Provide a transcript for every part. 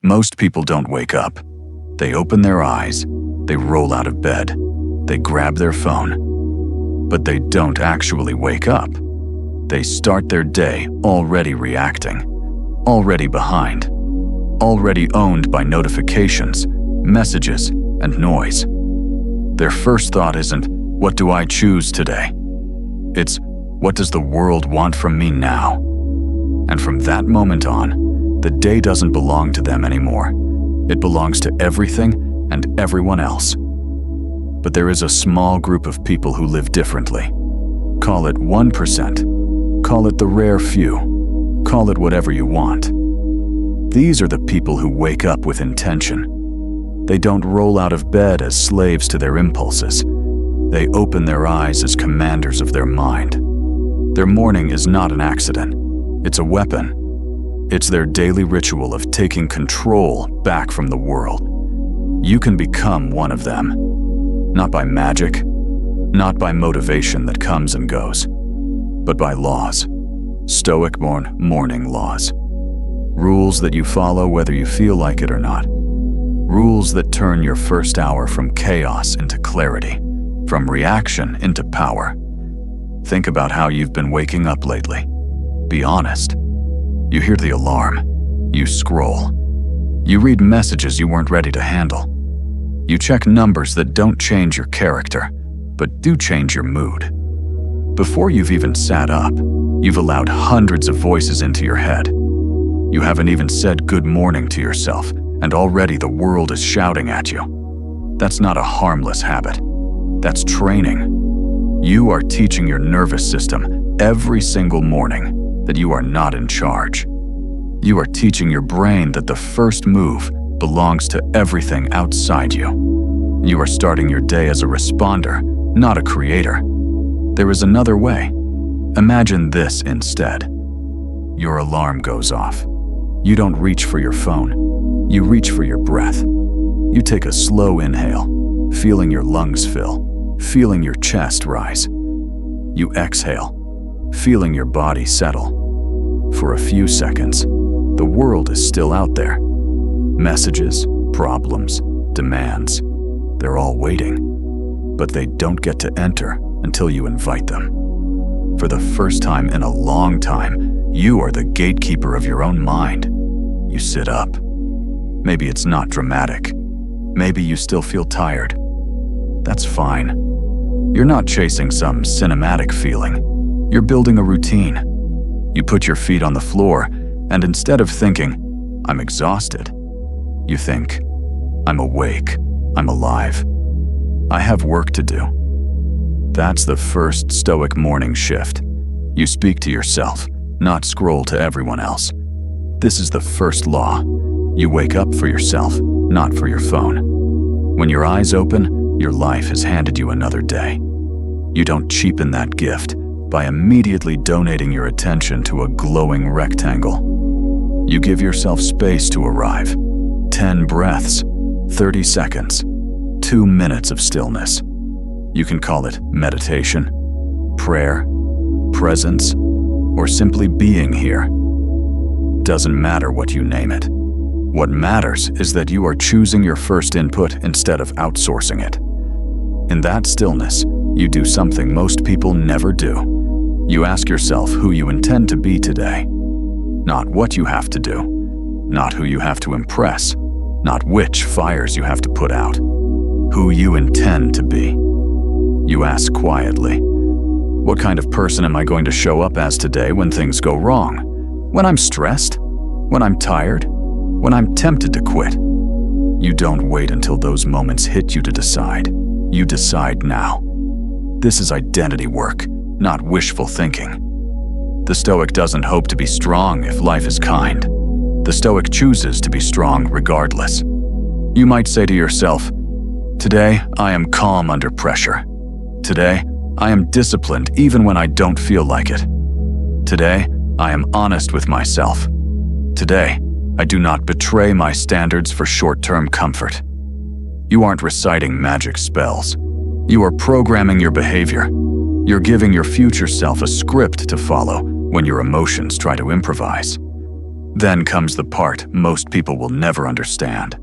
Most people don't wake up. They open their eyes, they roll out of bed, they grab their phone. But they don't actually wake up. They start their day already reacting, already behind, already owned by notifications, messages, and noise. Their first thought isn't, "What do I choose today?" It's, "What does the world want from me now?" And from that moment on, the day doesn't belong to them anymore. It belongs to everything and everyone else. But there is a small group of people who live differently. Call it 1%. Call it the rare few. Call it whatever you want. These are the people who wake up with intention. They don't roll out of bed as slaves to their impulses. They open their eyes as commanders of their mind. Their morning is not an accident. It's a weapon. It's their daily ritual of taking control back from the world. You can become one of them. Not by magic, not by motivation that comes and goes, but by laws. Stoic morning laws. Rules that you follow whether you feel like it or not. Rules that turn your first hour from chaos into clarity, from reaction into power. Think about how you've been waking up lately. Be honest. You hear the alarm. You scroll. You read messages you weren't ready to handle. You check numbers that don't change your character, but do change your mood. Before you've even sat up, you've allowed hundreds of voices into your head. You haven't even said good morning to yourself, and already the world is shouting at you. That's not a harmless habit. That's training. You are teaching your nervous system every single morning that you are not in charge. You are teaching your brain that the first move belongs to everything outside you. You are starting your day as a responder, not a creator. There is another way. Imagine this instead. Your alarm goes off. You don't reach for your phone. You reach for your breath. You take a slow inhale, feeling your lungs fill, feeling your chest rise. You exhale, feeling your body settle. For a few seconds, the world is still out there. Messages, problems, demands, they're all waiting. But they don't get to enter until you invite them. For the first time in a long time, you are the gatekeeper of your own mind. You sit up. Maybe it's not dramatic. Maybe you still feel tired. That's fine. You're not chasing some cinematic feeling. You're building a routine. You put your feet on the floor, and instead of thinking, "I'm exhausted," you think, "I'm awake, I'm alive, I have work to do." That's the first Stoic morning shift. You speak to yourself, not scroll to everyone else. This is the first law. You wake up for yourself, not for your phone. When your eyes open, your life has handed you another day. You don't cheapen that gift by immediately donating your attention to a glowing rectangle. You give yourself space to arrive. 10 breaths, 30 seconds, 2 minutes of stillness. You can call it meditation, prayer, presence, or simply being here. Doesn't matter what you name it. What matters is that you are choosing your first input instead of outsourcing it. In that stillness, you do something most people never do. You ask yourself who you intend to be today. Not what you have to do, not who you have to impress, not which fires you have to put out. Who you intend to be. You ask quietly, what kind of person am I going to show up as today when things go wrong? When I'm stressed? When I'm tired? When I'm tempted to quit? You don't wait until those moments hit you to decide. You decide now. This is identity work, not wishful thinking. The Stoic doesn't hope to be strong if life is kind. The Stoic chooses to be strong regardless. You might say to yourself, "Today, I am calm under pressure. Today, I am disciplined even when I don't feel like it. Today, I am honest with myself. Today, I do not betray my standards for short-term comfort." You aren't reciting magic spells. You are programming your behavior. You're giving your future self a script to follow when your emotions try to improvise. Then comes the part most people will never understand.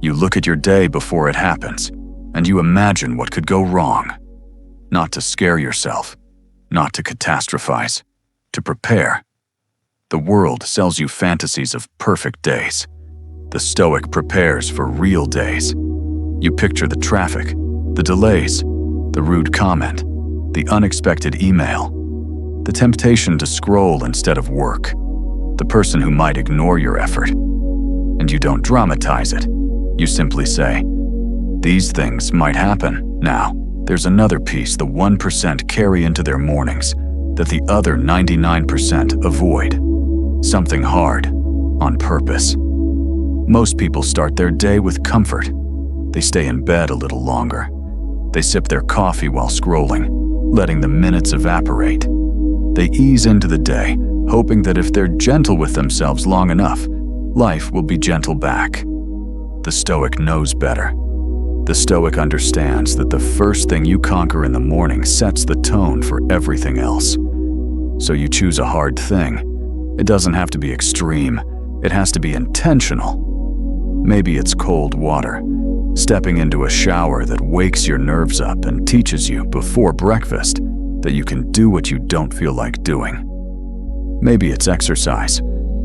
You look at your day before it happens, and you imagine what could go wrong. Not to scare yourself, not to catastrophize, to prepare. The world sells you fantasies of perfect days. The Stoic prepares for real days. You picture the traffic, the delays, the rude comment, the unexpected email, the temptation to scroll instead of work, the person who might ignore your effort. And you don't dramatize it. You simply say, these things might happen. Now, there's another piece the 1% carry into their mornings that the other 99% avoid. Something hard, on purpose. Most people start their day with comfort. They stay in bed a little longer. They sip their coffee while scrolling, letting the minutes evaporate. They ease into the day, hoping that if they're gentle with themselves long enough, life will be gentle back. The Stoic knows better. The Stoic understands that the first thing you conquer in the morning sets the tone for everything else. So you choose a hard thing. It doesn't have to be extreme. It has to be intentional. Maybe it's cold water, stepping into a shower that wakes your nerves up and teaches you before breakfast that you can do what you don't feel like doing. Maybe it's exercise,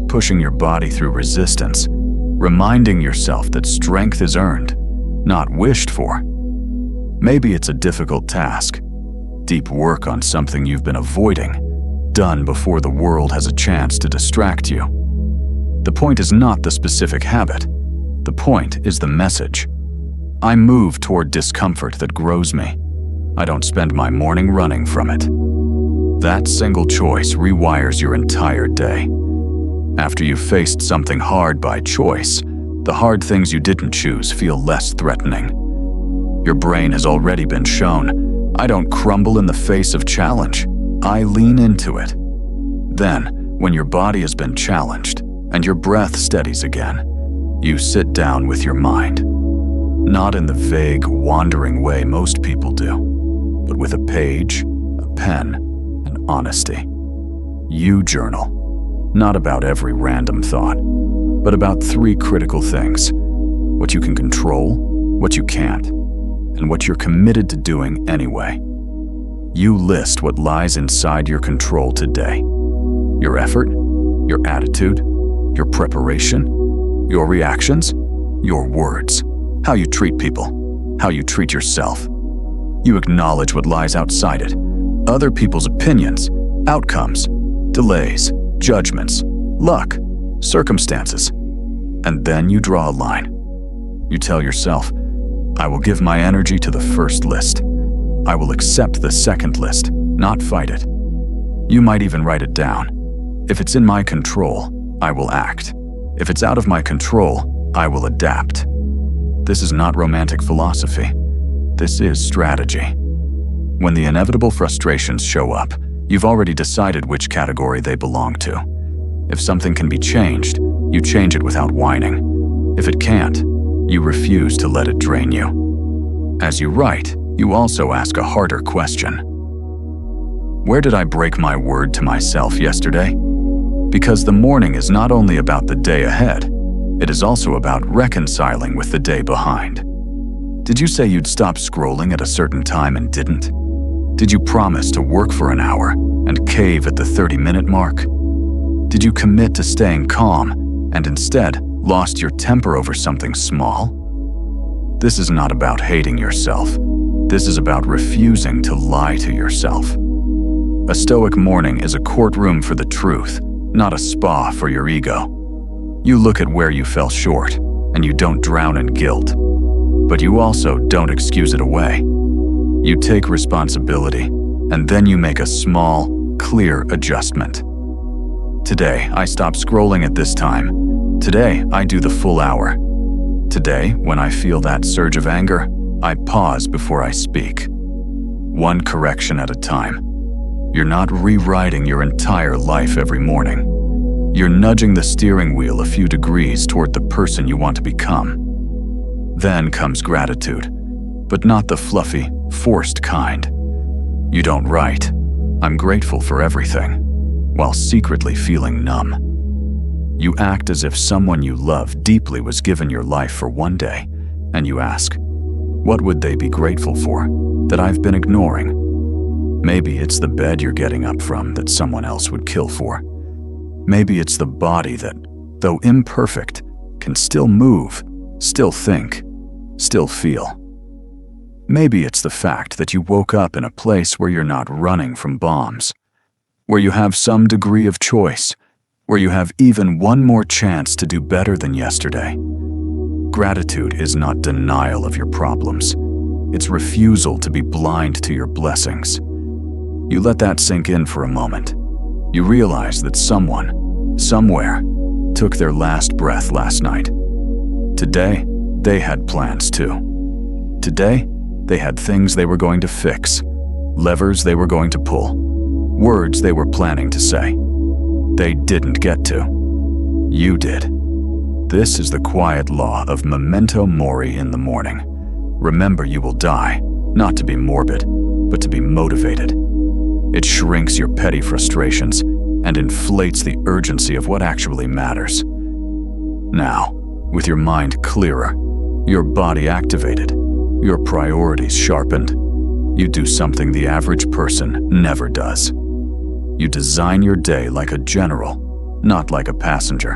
pushing your body through resistance, reminding yourself that strength is earned, not wished for. Maybe it's a difficult task, deep work on something you've been avoiding, done before the world has a chance to distract you. The point is not the specific habit. The point is the message. I move toward discomfort that grows me. I don't spend my morning running from it. That single choice rewires your entire day. After you've faced something hard by choice, the hard things you didn't choose feel less threatening. Your brain has already been shown, I don't crumble in the face of challenge. I lean into it. Then, when your body has been challenged and your breath steadies again, you sit down with your mind. Not in the vague, wandering way most people do, but with a page, a pen, and honesty. You journal, not about every random thought, but about 3 critical things: what you can control, what you can't, and what you're committed to doing anyway. You list what lies inside your control today. Your effort, your attitude, your preparation, your reactions, your words, how you treat people, how you treat yourself. You acknowledge what lies outside it, other people's opinions, outcomes, delays, judgments, luck, circumstances. And then you draw a line. You tell yourself, I will give my energy to the first list. I will accept the second list, not fight it. You might even write it down. If it's in my control, I will act. If it's out of my control, I will adapt. This is not romantic philosophy. This is strategy. When the inevitable frustrations show up, you've already decided which category they belong to. If something can be changed, you change it without whining. If it can't, you refuse to let it drain you. As you write, you also ask a harder question. Where did I break my word to myself yesterday? Because the morning is not only about the day ahead, it is also about reconciling with the day behind. Did you say you'd stop scrolling at a certain time and didn't? Did you promise to work for an hour and cave at the 30-minute mark? Did you commit to staying calm and instead lost your temper over something small? This is not about hating yourself. This is about refusing to lie to yourself. A Stoic morning is a courtroom for the truth, not a spa for your ego. You look at where you fell short, and you don't drown in guilt. But you also don't excuse it away. You take responsibility, and then you make a small, clear adjustment. Today, I stop scrolling at this time. Today, I do the full hour. Today, when I feel that surge of anger, I pause before I speak. One correction at a time. You're not rewriting your entire life every morning. You're nudging the steering wheel a few degrees toward the person you want to become. Then comes gratitude, but not the fluffy, forced kind. You don't write, I'm grateful for everything, while secretly feeling numb. You act as if someone you love deeply was given your life for one day, and you ask, what would they be grateful for that I've been ignoring? Maybe it's the bed you're getting up from that someone else would kill for. Maybe it's the body that, though imperfect, can still move, still think, still feel. Maybe it's the fact that you woke up in a place where you're not running from bombs, where you have some degree of choice, where you have even one more chance to do better than yesterday. Gratitude is not denial of your problems. It's refusal to be blind to your blessings. You let that sink in for a moment. You realize that someone, somewhere, took their last breath last night. Today, they had plans too. Today, they had things they were going to fix, levers they were going to pull, words they were planning to say. They didn't get to. You did. This is the quiet law of memento mori in the morning. Remember you will die, not to be morbid, but to be motivated. It shrinks your petty frustrations and inflates the urgency of what actually matters. Now, with your mind clearer, your body activated, your priorities sharpened, you do something the average person never does. You design your day like a general, not like a passenger.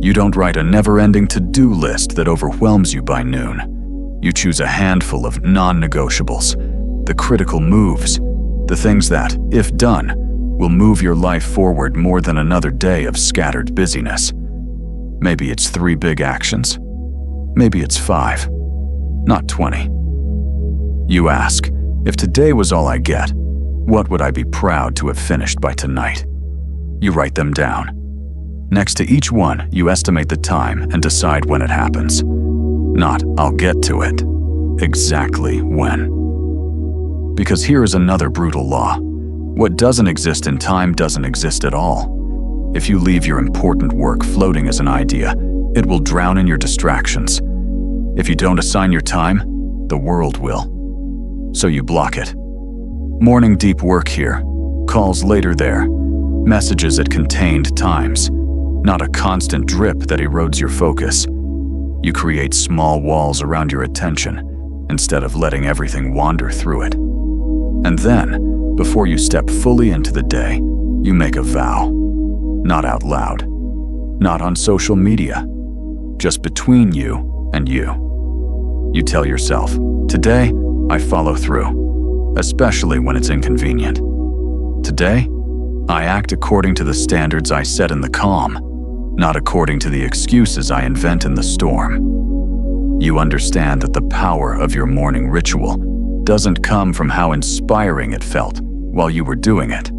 You don't write a never-ending to-do list that overwhelms you by noon. You choose a handful of non-negotiables, the critical moves, the things that, if done, will move your life forward more than another day of scattered busyness. Maybe it's 3 big actions. Maybe it's 5, not 20. You ask, if today was all I get, what would I be proud to have finished by tonight? You write them down. Next to each one, you estimate the time and decide when it happens. Not, I'll get to it. Exactly when. Because here is another brutal law. What doesn't exist in time doesn't exist at all. If you leave your important work floating as an idea, it will drown in your distractions. If you don't assign your time, the world will. So you block it. Morning deep work here, calls later there, messages at contained times, not a constant drip that erodes your focus. You create small walls around your attention instead of letting everything wander through it. And then, before you step fully into the day, you make a vow. Not out loud, not on social media, just between you and you. You tell yourself, today, I follow through, especially when it's inconvenient. Today, I act according to the standards I set in the calm, not according to the excuses I invent in the storm. You understand that the power of your morning ritual doesn't come from how inspiring it felt while you were doing it.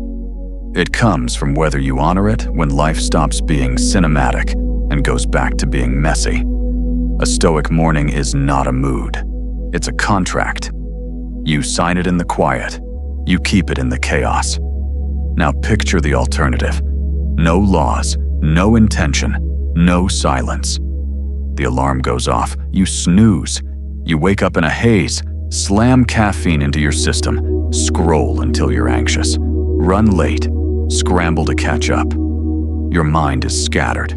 It comes from whether you honor it when life stops being cinematic and goes back to being messy. A Stoic morning is not a mood. It's a contract. You sign it in the quiet. You keep it in the chaos. Now picture the alternative. No laws, no intention, no silence. The alarm goes off. You snooze. You wake up in a haze, slam caffeine into your system, scroll until you're anxious, run late, scramble to catch up. Your mind is scattered.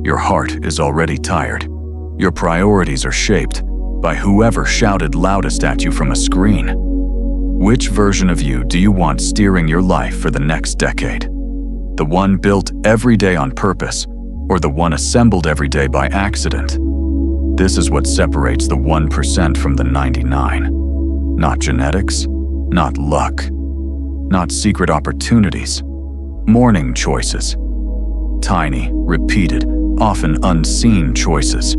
Your heart is already tired. Your priorities are shaped by whoever shouted loudest at you from a screen. Which version of you do you want steering your life for the next decade? The one built every day on purpose, or the one assembled every day by accident? This is what separates the 1% from the 99. Not genetics, not luck, not secret opportunities. Morning choices. Tiny, repeated, often unseen choices.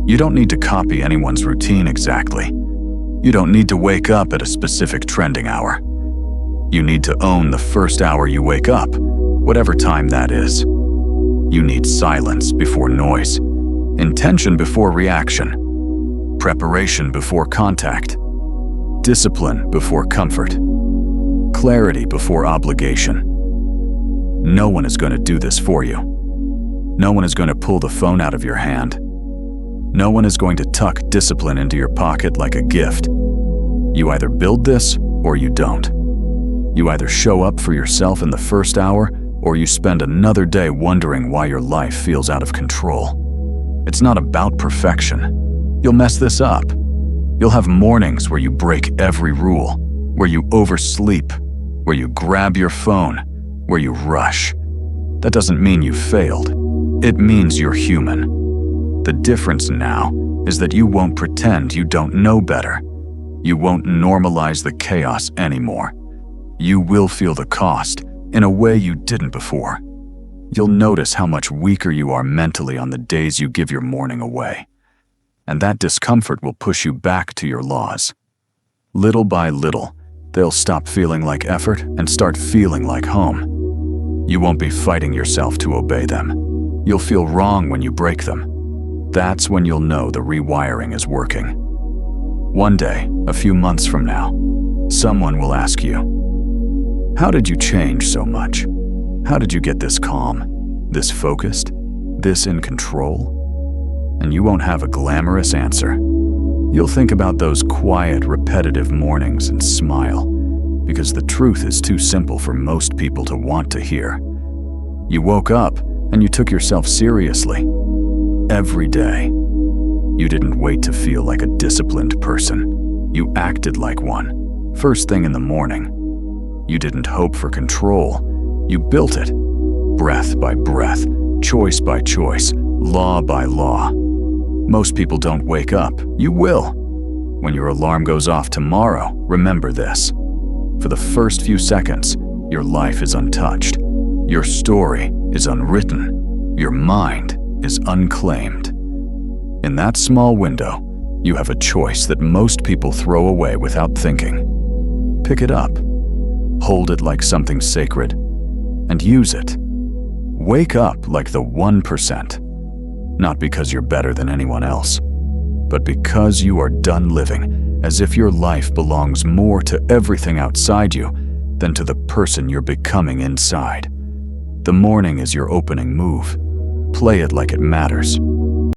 You don't need to copy anyone's routine exactly. You don't need to wake up at a specific trending hour. You need to own the first hour you wake up, whatever time that is. You need silence before noise, intention before reaction, preparation before contact, discipline before comfort, clarity before obligation. No one is going to do this for you. No one is going to pull the phone out of your hand. No one is going to tuck discipline into your pocket like a gift. You either build this or you don't. You either show up for yourself in the first hour, or you spend another day wondering why your life feels out of control. It's not about perfection. You'll mess this up. You'll have mornings where you break every rule, where you oversleep, where you grab your phone, where you rush. That doesn't mean you failed. It means you're human. The difference now is that you won't pretend you don't know better. You won't normalize the chaos anymore. You will feel the cost in a way you didn't before. You'll notice how much weaker you are mentally on the days you give your morning away. And that discomfort will push you back to your laws. Little by little, they'll stop feeling like effort and start feeling like home. You won't be fighting yourself to obey them. You'll feel wrong when you break them. That's when you'll know the rewiring is working. One day, a few months from now, someone will ask you, "How did you change so much? How did you get this calm, this focused, this in control?" And you won't have a glamorous answer. You'll think about those quiet, repetitive mornings and smile, because the truth is too simple for most people to want to hear. You woke up and you took yourself seriously. Every day. You didn't wait to feel like a disciplined person. You acted like one, first thing in the morning. You didn't hope for control. You built it, breath by breath, choice by choice, law by law. Most people don't wake up. You will. When your alarm goes off tomorrow, remember this. For the first few seconds, your life is untouched. Your story is unwritten. Your mind is unclaimed. In that small window, you have a choice that most people throw away without thinking. Pick it up, hold it like something sacred, and use it. Wake up like the 1%, not because you're better than anyone else, but because you are done living as if your life belongs more to everything outside you than to the person you're becoming inside. The morning is your opening move. Play it like it matters.